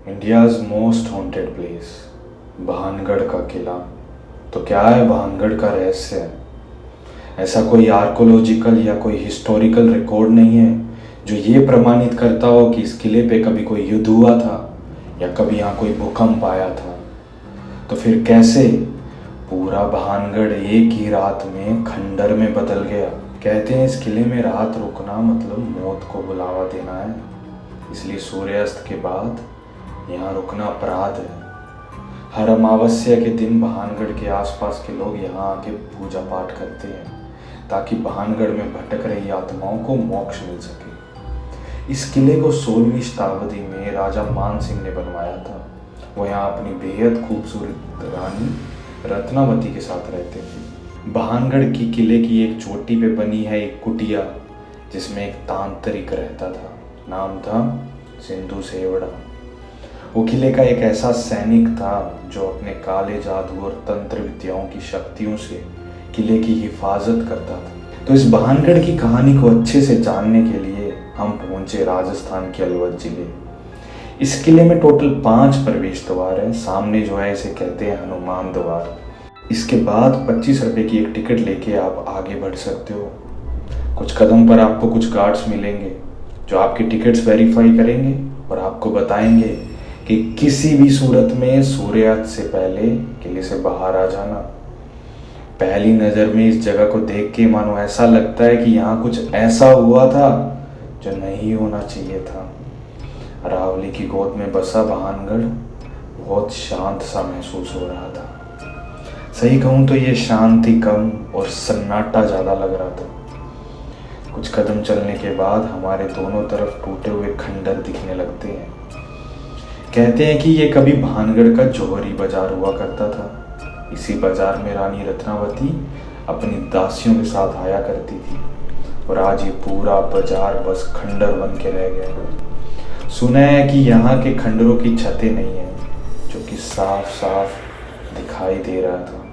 India's most haunted place Bhangarh का किला। तो क्या है भानगढ़ का रहस्य? ऐसा कोई आर्कोलॉजिकल या कोई हिस्टोरिकल रिकॉर्ड नहीं है जो ये प्रमाणित करता हो कि इस किले पे कभी कोई युद्ध हुआ था या कभी यहाँ कोई भूकंप आया था। तो फिर कैसे पूरा भानगढ़ एक ही रात में खंडर में बदल गया? कहते हैं इस किले में रात रुकना मतलब मौत को बुलावा देना है, इसलिए सूर्यास्त के बाद यहाँ रुकना अपराध है। हर अमावस्या के दिन भानगढ़ के आसपास के लोग यहाँ आके पूजा पाठ करते हैं ताकि भानगढ़ में भटक रही आत्माओं को मोक्ष मिल सके। इस किले को 16वीं शताब्दी में राजा मान सिंह ने बनवाया था। वो यहाँ अपनी बेहद खूबसूरत रानी रत्नावती के साथ रहते थे। भानगढ़ की किले की एक चोटी पे बनी है एक कुटिया जिसमें एक तांत्रिक रहता था। नाम था सिंधु सेवड़ा। वो किले का एक ऐसा सैनिक था जो अपने काले जादू और तंत्र विद्याओं की शक्तियों से किले की हिफाजत करता था। तो इस भानगढ़ की कहानी को अच्छे से जानने के लिए हम पहुंचे राजस्थान के अलवर जिले। इस किले में टोटल 5 प्रवेश द्वार हैं। सामने जो है इसे कहते हैं हनुमान द्वार। इसके बाद 25 रुपए की एक टिकट लेके आप आगे बढ़ सकते हो। कुछ कदम पर आपको कुछ गार्ड्स मिलेंगे जो आपकी टिकट्स वेरीफाई करेंगे और आपको बताएंगे कि किसी भी सूरत में सूर्यास्त से पहले किले से बाहर आ जाना। पहली नज़र में इस जगह को देख के मानो ऐसा लगता है कि यहाँ कुछ ऐसा हुआ था जो नहीं होना चाहिए था। अरावली की गोद में बसा भानगढ़ बहुत शांत सा महसूस हो रहा था। सही कहूँ तो ये शांति कम और सन्नाटा ज़्यादा लग रहा था। कुछ कदम चलने के बाद हमारे दोनों तरफ टूटे हुए खंडर दिखने लगते हैं। कहते हैं कि ये कभी भानगढ़ का जौहरी बाजार हुआ करता था। इसी बाजार में रानी रत्नावती अपनी दासियों के साथ आया करती थी और आज ये पूरा बाजार बस खंडर बन के रह गया। सुना है कि यहाँ के खंडरों की छतें नहीं है, जो कि साफ साफ दिखाई दे रहा था।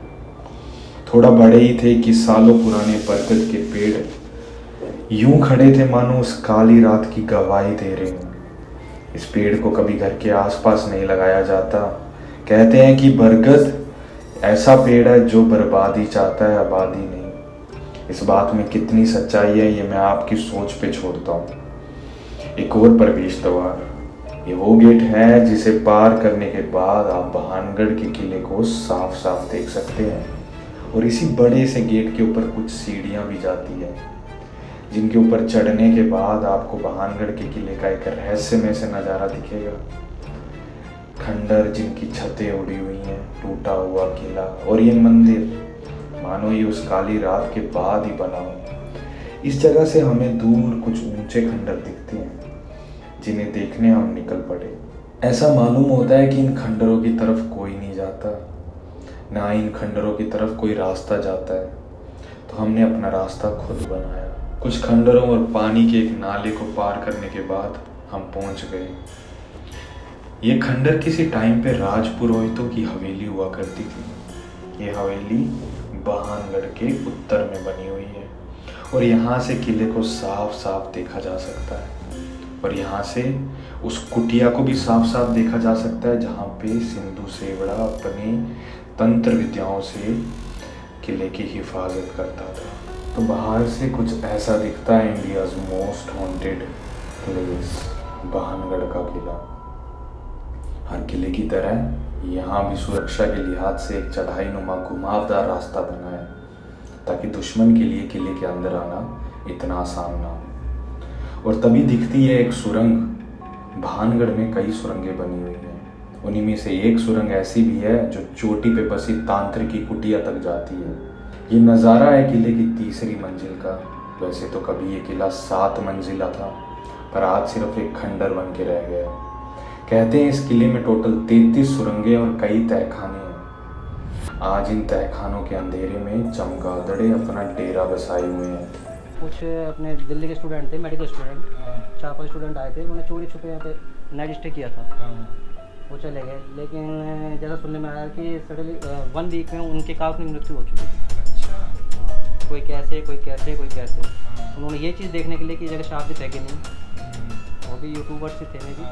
थोड़ा बड़े ही थे कि सालों पुराने बरगद के पेड़ यूं खड़े थे मानो उस काली रात की गवाही दे रहे हों। इस पेड़ को कभी घर के आसपास नहीं लगाया जाता। कहते हैं कि बरगद ऐसा पेड़ है जो बर्बादी चाहता है, आबादी नहीं। इस बात में कितनी सच्चाई है ये मैं आपकी सोच पे छोड़ता हूँ। एक और प्रवेश द्वार, ये वो गेट है जिसे पार करने के बाद आप भानगढ़ के किले को साफ साफ देख सकते हैं। और इसी बड़े से गेट के ऊपर कुछ सीढ़ियाँ भी जाती है जिनके ऊपर चढ़ने के बाद आपको भानगढ़ के किले का एक रहस्यमय से नज़ारा दिखेगा। खंडर जिनकी छतें उड़ी हुई हैं, टूटा हुआ किला और ये मंदिर मानो ये उस काली रात के बाद ही बना हो। इस जगह से हमें दूर कुछ ऊंचे खंडर दिखते हैं जिन्हें देखने हम निकल पड़े। ऐसा मालूम होता है कि इन खंडरों की तरफ कोई नहीं जाता, ना इन खंडरों की तरफ कोई रास्ता जाता है। तो हमने अपना रास्ता खुद बनाया। कुछ खंडरों और पानी के एक नाले को पार करने के बाद हम पहुंच गए। ये खंडर किसी टाइम पे राजपुरोहितों की हवेली हुआ करती थी। ये हवेली भानगढ़ के उत्तर में बनी हुई है और यहाँ से किले को साफ साफ देखा जा सकता है। और यहाँ से उस कुटिया को भी साफ साफ देखा जा सकता है जहाँ पे सिंधु सेवड़ा अपनी तंत्र विद्याओं से किले की हिफाजत करता था। तो बाहर से कुछ ऐसा दिखता है India's most haunted place Bhangarh का किला। हर किले की तरह यहाँ भी सुरक्षा के लिहाज से एक चढ़ाई नुमा घुमावदार रास्ता बना है ताकि दुश्मन के लिए किले के अंदर आना इतना आसान ना हो। और तभी दिखती है एक सुरंग। भानगढ़ में कई सुरंगें बनी हुई हैं, उन्हीं में से एक सुरंग ऐसी भी है जो चोटी पे बसी तांत्रिक की कुटिया तक जाती है। ये नज़ारा है किले की 3री मंजिल का। वैसे तो कभी ये किला 7 मंजिला था, पर आज सिर्फ एक खंडर बन के रह गया। कहते हैं इस किले में टोटल 33 सुरंगें और कई तहखाने हैं। आज इन तहखानों के अंधेरे में चमगादड़े अपना डेरा बसाए हुए हैं। कुछ अपने दिल्ली के स्टूडेंट थे, मेडिकल स्टूडेंट, 4-5 स्टूडेंट आए थे। उन्होंने चोरी छुपे यहाँ पे नाइट स्टे किया था। वो चले गए, लेकिन जैसा सुनने में आया कि सडनली 1 वीक में उनके काल्पनिक मृत्यु हो चुकी थी। कोई कैसे कोई कैसे कोई कैसे। उन्होंने ये चीज़ देखने के लिए कि जगह शादी है कि नहीं, वो भी यूट्यूबर से थे मेरी,